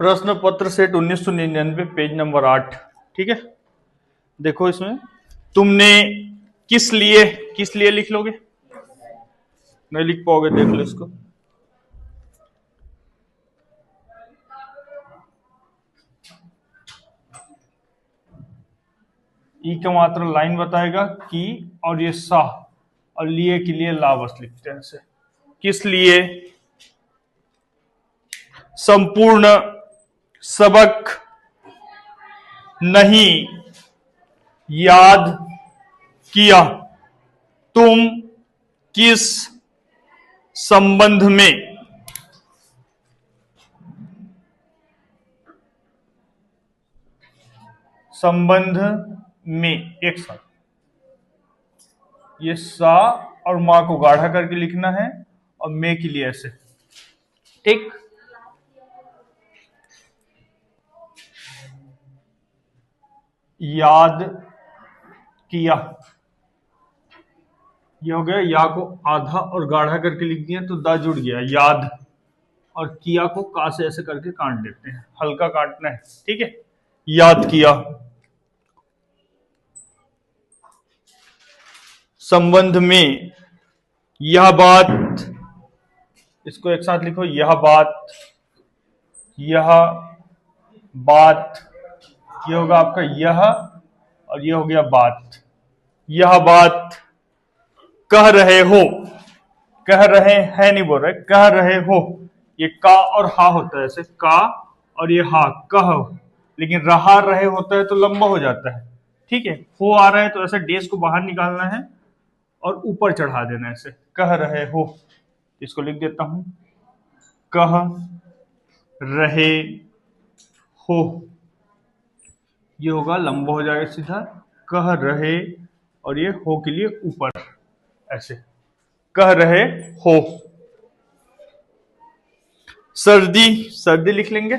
प्रश्न पत्र set 1999 page number 8। ठीक है, देखो इसमें तुमने किस लिए लिख लोगे, नहीं लिख पाओगे, देख लो इसको। ई का मात्र लाइन बताएगा कि, और ये सा, और लिए के लिए ला बस लिखते हैं ऐसे। किस लिए संपूर्ण सबक नहीं याद किया, तुम किस संबंध में एक साथ, ये सा और मां को गाढ़ा करके लिखना है और में के लिए ऐसे। ठीक, याद किया, ये हो गया, या को आधा और गाढ़ा करके लिख दिया तो दा जुड़ गया, याद, और किया को का से ऐसे करके काट देते हैं, हल्का काटना है। ठीक है, याद किया, संबंध में यह बात, इसको एक साथ लिखो, यह बात, ये होगा आपका यह, और ये हो गया बात। यह बात कह रहे हो, कह रहे हैं नहीं बोल रहे, कह रहे हो, ये का और हा होता है ऐसे, का और ये हा, कह, लेकिन रहा रहे होता है तो लंबा हो जाता है। ठीक है, हो आ रहा है तो ऐसे डेस को बाहर निकालना है और ऊपर चढ़ा देना है ऐसे, कह रहे हो। इसको लिख देता हूं, कह रहे हो, ये होगा लंबा हो जाएगा सीधा, कह रहे, और ये हो के लिए ऊपर ऐसे, कह रहे हो। सर्दी, सर्दी लिख लेंगे।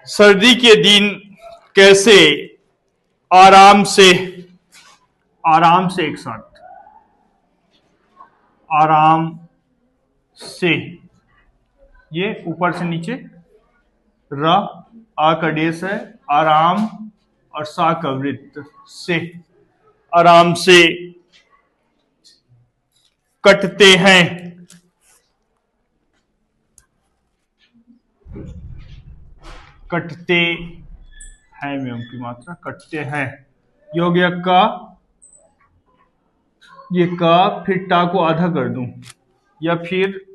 सर्दी के दिन कैसे आराम से एक साथ, आराम से, ये ऊपर से नीचे, र आ का डेस है, आराम और सा का वृत्त से, आराम से कटते हैं, कटते हैं में की मात्रा, कटते हैं, ये हो गया का, ये का, फिर टा को आधा कर दूं, या फिर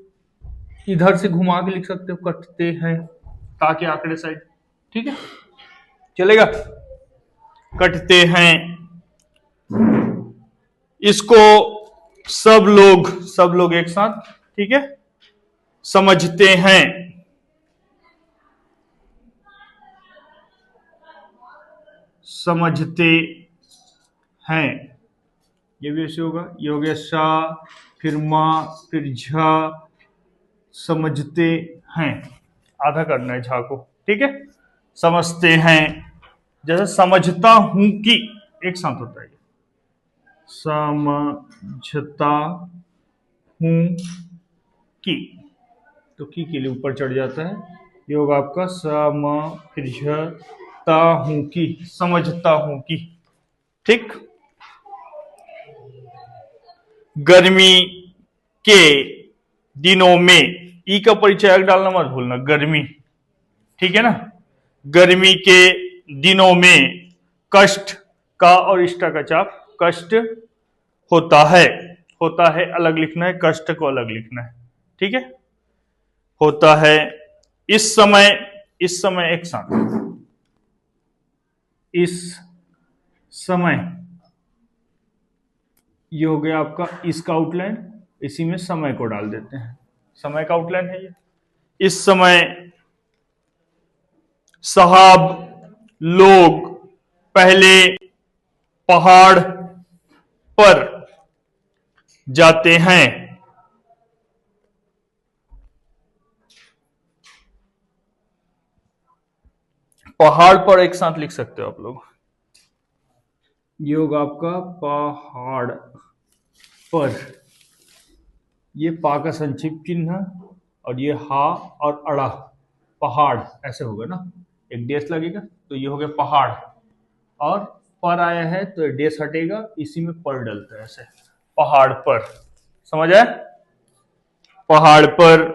इधर से घुमा के लिख सकते हो, कटते हैं, ता के आंकड़े साइड। ठीक है, चलेगा, कटते हैं। इसको सब लोग एक साथ, ठीक है, समझते हैं, समझते हैं, ये भी ऐसे होगा, ये हो गया सा, फिर मां, फिर झा, समझते हैं, आधा करना है झा को। ठीक है, समझते हैं, जैसे समझता हूं कि एक साथ होता है, समझता हूं कि, तो की के लिए ऊपर चढ़ जाता है, ये होगा आपका समझता हूं कि, समझता हूं कि। ठीक, गर्मी के दिनों में, ई का परिचय डालना मत भूलना, गर्मी, ठीक है ना, गर्मी के दिनों में कष्ट, का और इष्टा का चाप, कष्ट होता है, अलग लिखना है, कष्ट को अलग लिखना है। ठीक है, होता है, इस समय एक साथ, इस समय, ये हो गया आपका इसका आउटलाइन, इसी में समय को डाल देते हैं, समय का आउटलाइन है ये। इस समय साहब लोग पहले पहाड़ पर जाते हैं, पहाड़ पर एक साथ लिख सकते हो आप लोग, ये होगा आपका पहाड़ पर, ये पा का संक्षिप्त चिन्ह और ये हा और अड़ा, पहाड़ ऐसे होगा ना, एक डेस लगेगा तो ये हो गया पहाड़, और पर आया है तो डेस हटेगा, इसी में पर डलता है ऐसे, पहाड़ पर। समझ आए? पहाड़ पर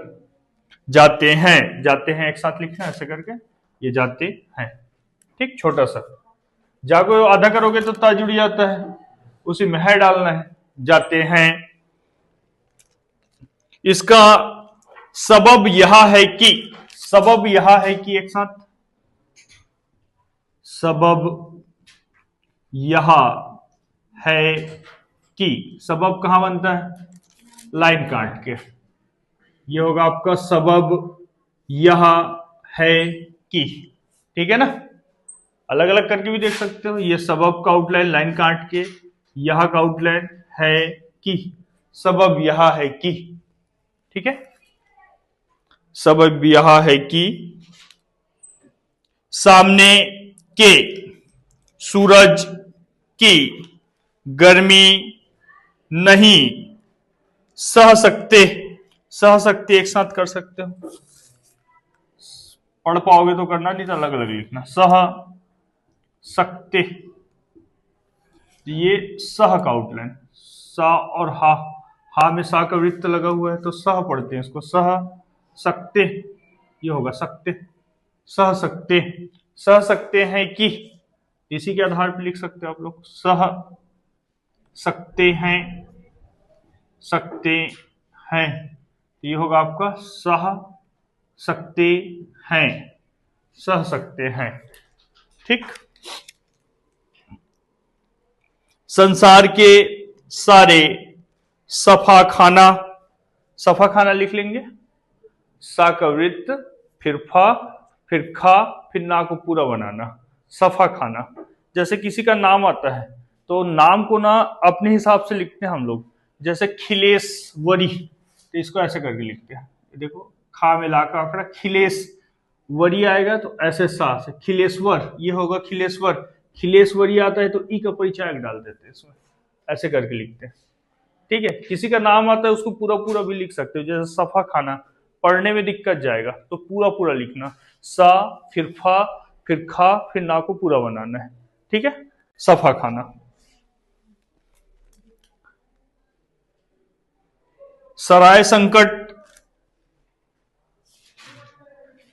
जाते हैं एक साथ लिखना है ऐसे करके, ये जाते हैं। ठीक, छोटा सा जा को आधा करोगे तो ता जुड़ जाता है, उसी में है डालना है, जाते हैं। इसका सबब यह है कि, सबब यह है कि, एक साथ, सबब यह है कि, सबब कहां बनता है? लाइन काट के। ये होगा आपका सबब यह है कि, ठीक है ना? अलग अलग करके भी देख सकते हो, ये सबब का आउटलाइन लाइन काट के, यह का आउटलाइन है कि, सबब यह है कि, ठीक है। सबब यह है कि सामने के सूरज की गर्मी नहीं सह सकते, सह सकते एक साथ कर सकते हो, पढ़ पाओगे तो करना, नहीं तो अलग अलग लिखना। सह सकते, ये सह का आउटलाइन, सा और हा में सा का वृत्त लगा हुआ है तो सह पढ़ते हैं इसको, सह सकते, ये होगा सकते, सह सकते, सह सकते हैं कि, इसी के आधार पर लिख सकते हो आप लोग, सह सकते हैं, सकते हैं, ये होगा आपका सह सकते हैं, सह सकते हैं। ठीक, संसार के सारे सफा खाना, सफा खाना लिख लेंगे, सा का वृत्त, फिर फा, फिर खा, फिर ना को पूरा बनाना, सफा खाना। जैसे किसी का नाम आता है तो नाम को ना अपने हिसाब से लिखते हैं हम लोग, जैसे खिलेश्वरी, तो इसको ऐसे करके लिखते हैं, देखो खा में ला का आंकड़ा, खिलेश वरी आएगा तो ऐसे सा से खिलेश्वर, ये होगा खिलेश्वर, खिलेश्वरी आता है तो ई का परिचय डाल देते हैं इसमें, ऐसे करके लिखते हैं। ठीक है, किसी का नाम आता है उसको पूरा पूरा भी लिख सकते हो, जैसे सफा खाना, पढ़ने में दिक्कत जाएगा तो पूरा पूरा लिखना, सा फिर फा फिर खा फिर ना को पूरा बनाना है। ठीक है, सफा खाना। सराय संकट,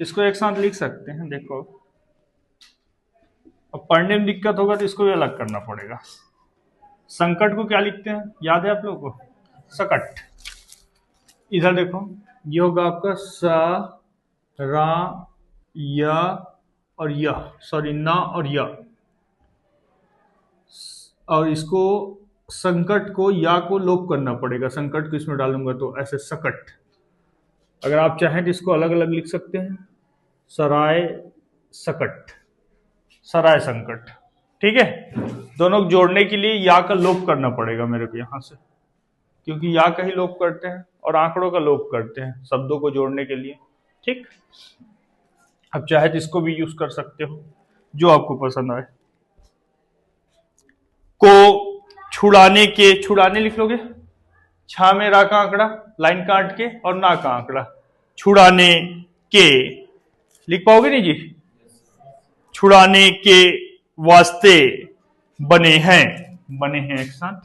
इसको एक साथ लिख सकते हैं, देखो अब पढ़ने में दिक्कत होगा तो इसको भी अलग करना पड़ेगा। संकट को क्या लिखते हैं, याद है आप लोगों को? सकट। इधर देखो, ये होगा आपका सा रा या और या, सॉरी ना और या, और इसको संकट को या को लोप करना पड़ेगा, संकट को इसमें डालूंगा तो ऐसे सकट। अगर आप चाहें तो इसको अलग अलग लिख सकते हैं, सराय सकट, सराय संकट। ठीक है, दोनों जोड़ने के लिए या का लोप करना पड़ेगा मेरे को यहां से, क्योंकि या का ही लोप करते हैं और आंकड़ों का लोप करते हैं शब्दों को जोड़ने के लिए। ठीक, अब चाहे तो इसको भी यूज कर सकते हो, जो आपको पसंद आए। को छुड़ाने के, छुड़ाने लिख लोगे, छा में रा का आंकड़ा लाइन काट के और ना का आंकड़ा, छुड़ाने के लिख पाओगे नहीं जी? छुड़ाने के वास्ते बने हैं, बने हैं एक साथ,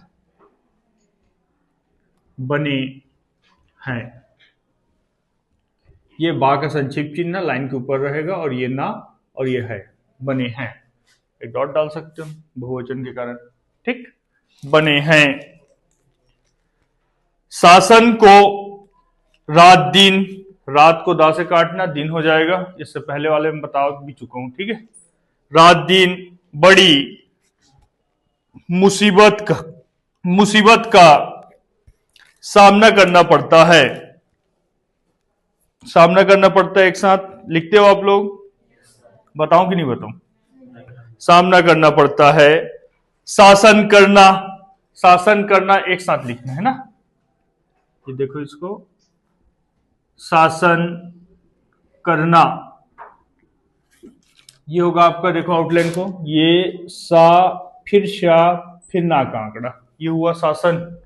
बने हैं, ये बा का संक्षिप्त चिन्ह लाइन के ऊपर रहेगा और ये ना और ये है, बने हैं, एक डॉट डाल सकते हो बहुवचन के कारण। ठीक, बने हैं। शासन को रात दिन, रात को दा से काटना दिन हो जाएगा, इससे पहले वाले में बता भी चुका हूं। ठीक है, रात दिन बड़ी मुसीबत का सामना करना पड़ता है, सामना करना पड़ता है, एक साथ लिखते हो आप लोग? बताऊं कि नहीं बताऊं? सामना करना पड़ता है, शासन करना, शासन करना एक साथ लिखना है ना, ये देखो इसको, शासन करना, ये होगा आपका, देखो आउटलाइन को, ये सा फिर शा फिर ना का आंकड़ा, ये हुआ शासन,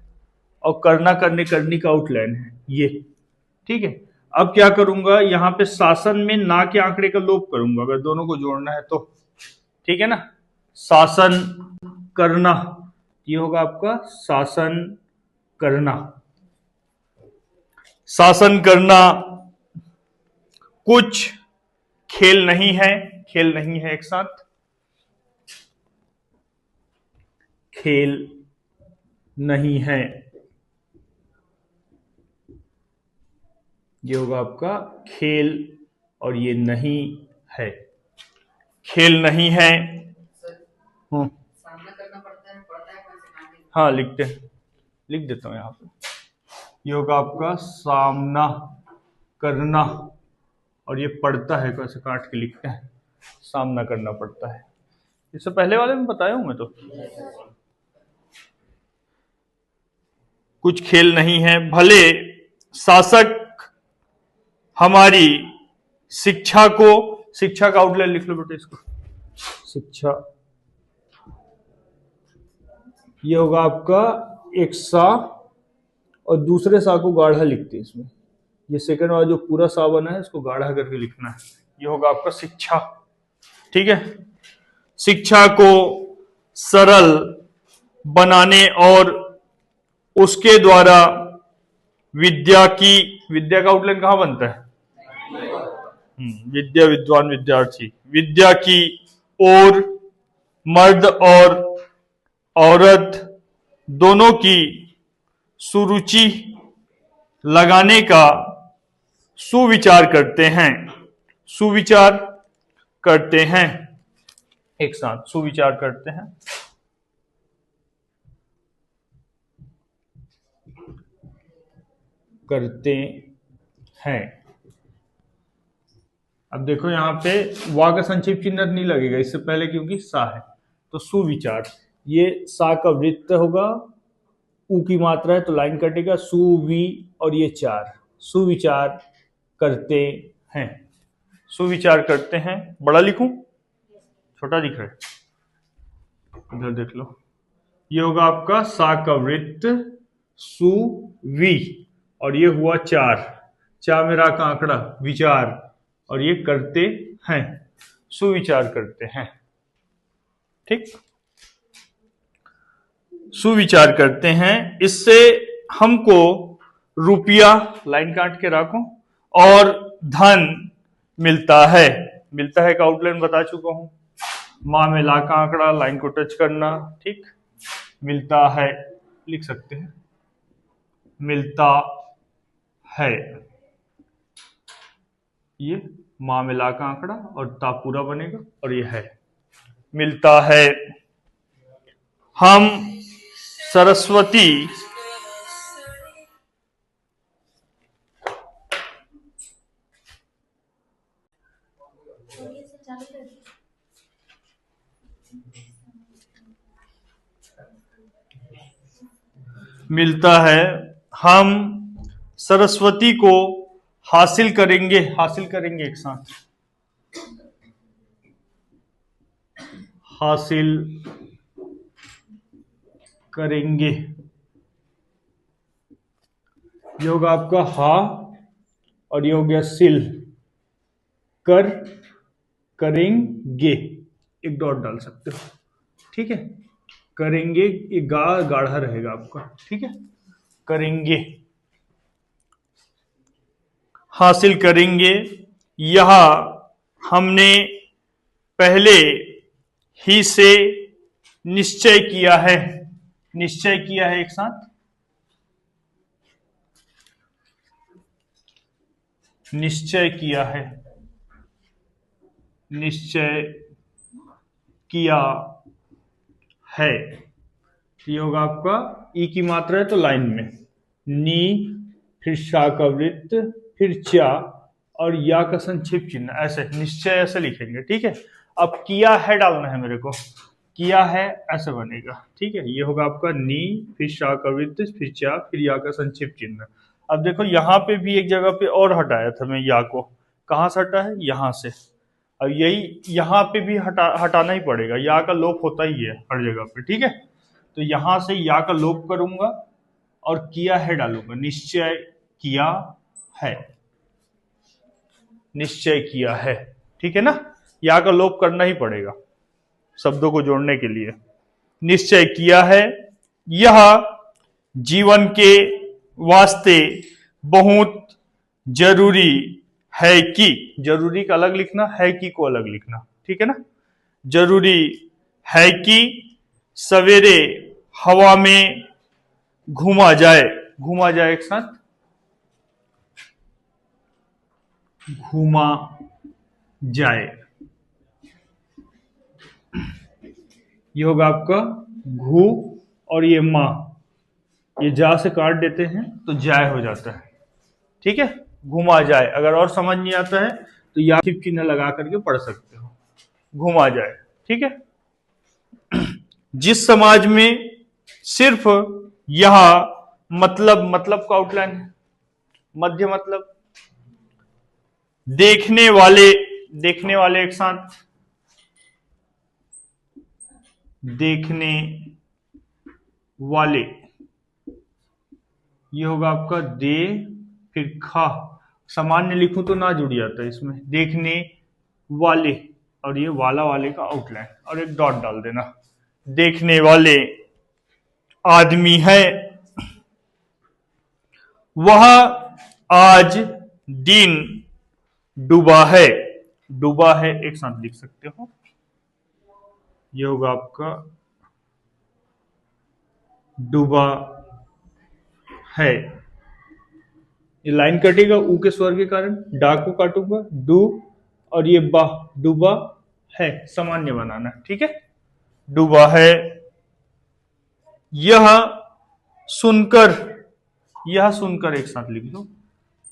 और करना करने करनी का आउटलाइन है ये। ठीक है, अब क्या करूंगा, यहां पे शासन में ना के आंकड़े का लोप करूंगा, अगर दोनों को जोड़ना है तो। ठीक है ना, शासन करना, ये होगा आपका शासन करना। शासन करना, कुछ खेल नहीं है, खेल नहीं है एक साथ, खेल नहीं है, ये होगा आपका खेल, और ये नहीं है, खेल नहीं है। सामना करना पड़ता है कौन से काम में? हाँ लिखते हैं, लिख देता हूं यहां पे, ये होगा आपका सामना करना, और ये पड़ता है, कैसे काट के लिखते हैं, सामना करना पड़ता है। इससे पहले वाले में बताया हूं मैं तो। कुछ खेल नहीं है, भले शासक हमारी शिक्षा को, शिक्षा का आउटलाइन लिख लो बेटे इसको, शिक्षा, ये होगा आपका एक सा, और दूसरे सा को गाढ़ा लिखते हैं इसमें, ये सेकंड वाला जो पूरा सा बना है इसको गाढ़ा करके लिखना है, ये होगा आपका शिक्षा। ठीक है, शिक्षा को सरल बनाने और उसके द्वारा विद्या की, विद्या का आउटलाइन कहां बनता है, विद्या विद्वान विद्यार्थी, विद्या की ओर मर्द और औरत दोनों की सुरुचि लगाने का सुविचार करते हैं, सुविचार करते हैं, एक साथ सुविचार करते हैं। करते हैं। अब देखो यहां पे वा का संक्षेप चिन्ह नहीं लगेगा इससे पहले, क्योंकि सा है, तो सुविचार, ये सा का वृत्त होगा, ऊ की मात्रा है तो लाइन कटेगा, सुवि, और ये चार, सुविचार करते हैं, सुविचार करते हैं। बड़ा लिखूं छोटा दिख रहा है, इधर देख लो, ये होगा आपका सा का वृत्त, सुवि, और ये हुआ चार, चा में रा का आंकड़ा विचार, और ये करते हैं, सुविचार करते हैं। ठीक, सुविचार करते हैं, इससे हमको रुपया, लाइन काट के रखो, और धन मिलता है, मिलता है का आउटलाइन बता चुका हूं, मां में ला का आंकड़ा, लाइन को टच करना। ठीक, मिलता है लिख सकते हैं, मिलता है, ये मां में ला का आंकड़ा और ता पूरा बनेगा, और ये है, मिलता है। हम सरस्वती मिलता है, हम सरस्वती को हासिल करेंगे, हासिल करेंगे एक साथ, हासिल करेंगे, ये होगा आपका हा, और ये हो गया सिल, कर, करेंगे, एक डॉट डाल सकते हो। ठीक है, करेंगे, ये गा गाढ़ा रहेगा आपका। ठीक है, करेंगे, हासिल करेंगे, यह हमने पहले ही से निश्चय किया है, निश्चय किया है एक साथ, निश्चय किया है, निश्चय किया है, ये होगा आपका ई की मात्रा है तो लाइन में, नी, फिर शा का वृत्त, फिर चा, और या का संक्षेप चिन्ह, ऐसे निश्चय ऐसे लिखेंगे। ठीक है, अब किया है डालना है मेरे को, किया है ऐसे बनेगा। ठीक है, ये होगा आपका नी, फिर शा का वृत्त, फिर चा, फिर या का संक्षेप चिन्ह। अब देखो यहाँ पे भी एक जगह पे और हटाया था मैं या को, कहाँ से हटा है, यहाँ से, अब यही यहाँ पे भी हटाना ही पड़ेगा, या का लोप होता ही है हर जगह पे। ठीक है, तो यहां से या का लोप करूंगा और किया है डालूंगा, निश्चय किया है, निश्चय किया है। ठीक है ना, यहाँ का लोप करना ही पड़ेगा शब्दों को जोड़ने के लिए। निश्चय किया है, यह जीवन के वास्ते बहुत जरूरी है कि, जरूरी का अलग लिखना, है कि को अलग लिखना। ठीक है ना, जरूरी है कि सवेरे हवा में घूमा जाए, घूमा जाए एक साथ, घूमा जाए। ये होगा आपका घू और ये मां, ये जा से काट देते हैं तो जाय हो जाता है। ठीक है, घुमा जाए। अगर और समझ नहीं आता है तो या सिर्फ चिन्ह लगा करके पढ़ सकते हो, घुमा जाए। ठीक है, जिस समाज में सिर्फ यह मतलब, मतलब का आउटलाइन है, मध्य मतलब, देखने वाले, देखने वाले एक साथ, देखने वाले, ये होगा आपका दे फिर खा, सामान्य लिखूं तो ना जुड़ जाता है इसमें, देखने वाले, और ये वाला वाले का आउटलाइन और एक डॉट डाल देना। देखने वाले आदमी है, वह आज दिन डूबा है, डूबा है एक साथ लिख सकते हो। ये होगा आपका डूबा है। ये लाइन कटेगा ऊ के स्वर के कारण, डा को काटूंगा, डू, और ये बा, डूबा है, सामान्य बनाना। ठीक है, डूबा है, यह सुनकर, यह सुनकर एक साथ लिख दो,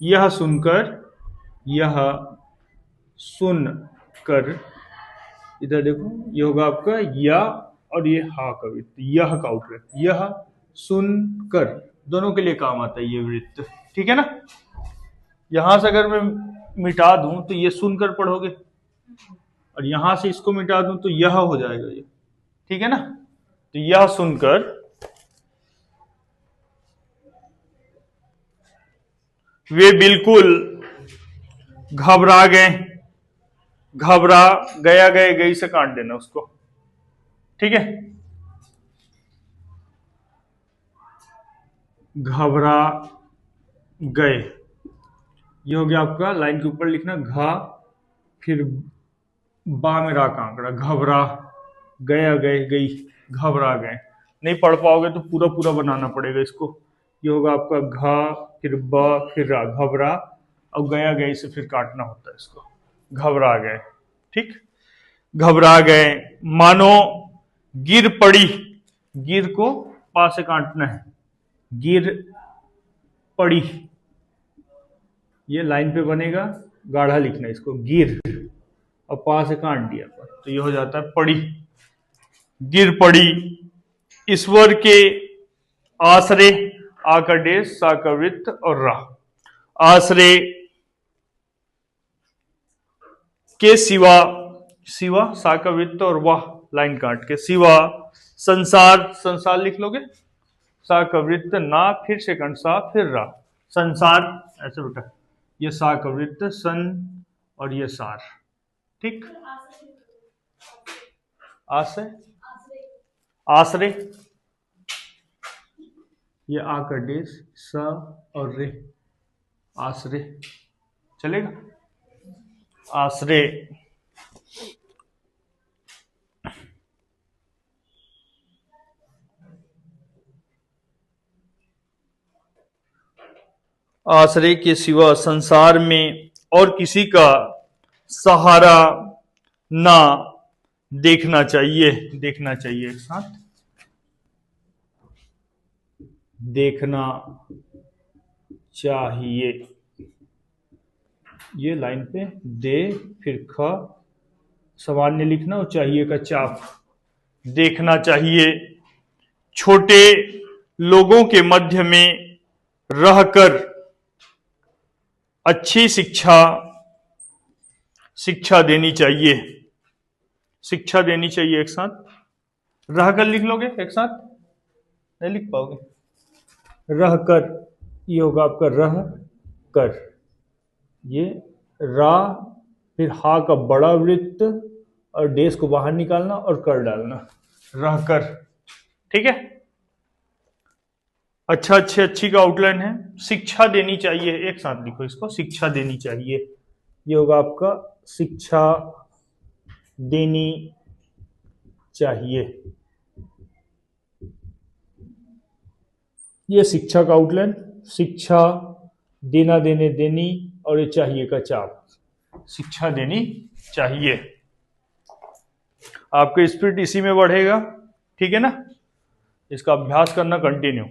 यह सुनकर, यह सुनकर, इधर देखो, ये होगा आपका या और ये हा का वृत्त, यह का आउटलाइन, यह सुनकर, दोनों के लिए काम आता है ये वृत्त। ठीक है ना, यहां से अगर मैं मिटा दूं तो ये सुनकर पढ़ोगे, और यहां से इसको मिटा दूं तो यह हो जाएगा ये। ठीक है ना, तो यह सुनकर वे बिल्कुल घबरा गए, घबरा गया, गए गई से काट देना उसको। ठीक है, घबरा गए, ये हो गया आपका, लाइन के ऊपर लिखना घा, फिर बा में रा का आंकड़ा, घबरा गया, गए गई, घबरा गए। नहीं पढ़ पाओगे तो पूरा पूरा बनाना पड़ेगा इसको। ये होगा आपका घा, फिर ब, फिर रा, घबरा, और गया गए से फिर काटना होता है इसको, घबरा गए। ठीक, घबरा गए, मानो गिर पड़ी, गिर को पा से काटना है, गिर पड़ी, ये लाइन पे बनेगा, गाढ़ा लिखना है इसको, गिर, और पा से काट दिया तो ये हो जाता है पड़ी, गिर पड़ी, ईश्वर के आश्रय, आ का डेश, सा का वृत्त और रा, आश्रय के सिवा, सिवा सा का वृत्त और वाह लाइन काट के, सिवा संसार, संसार लिख लोगे, सा का वृत्त, ना, फिर सेकंड सा, फिर रा, संसार ऐसे बेटा, ये सा का वृत्त, सन, और ये सार। ठीक, आश्रय, आश्रय, ये आ का डेश, स और रे, आश्रय, चलेगा, आश्रय, आश्रय के सिवा संसार में और किसी का सहारा ना देखना चाहिए, देखना चाहिए एक साथ, देखना चाहिए, ये लाइन पे दे फिर ख, सामान्य लिखना, और चाहिए का चाप, देखना चाहिए, छोटे लोगों के मध्य में रहकर अच्छी शिक्षा, शिक्षा देनी चाहिए, शिक्षा देनी चाहिए एक साथ, रहकर लिख लोगे एक साथ, नहीं लिख पाओगे, रहकर, ये होगा आपका रह कर, ये रा, फिर हा का बड़ा वृत्त और डेस को बाहर निकालना और कर डालना, रह कर। ठीक है, अच्छा अच्छे अच्छी का आउटलाइन है। शिक्षा देनी चाहिए, एक साथ लिखो इसको, शिक्षा देनी चाहिए। ये होगा आपका शिक्षा देनी चाहिए। ये शिक्षा का आउटलाइन, शिक्षा, देना देने देनी, और ये चाहिए का चाप, शिक्षा देनी चाहिए। आपका स्पिरिट इसी में बढ़ेगा। ठीक है ना, इसका अभ्यास करना कंटिन्यू।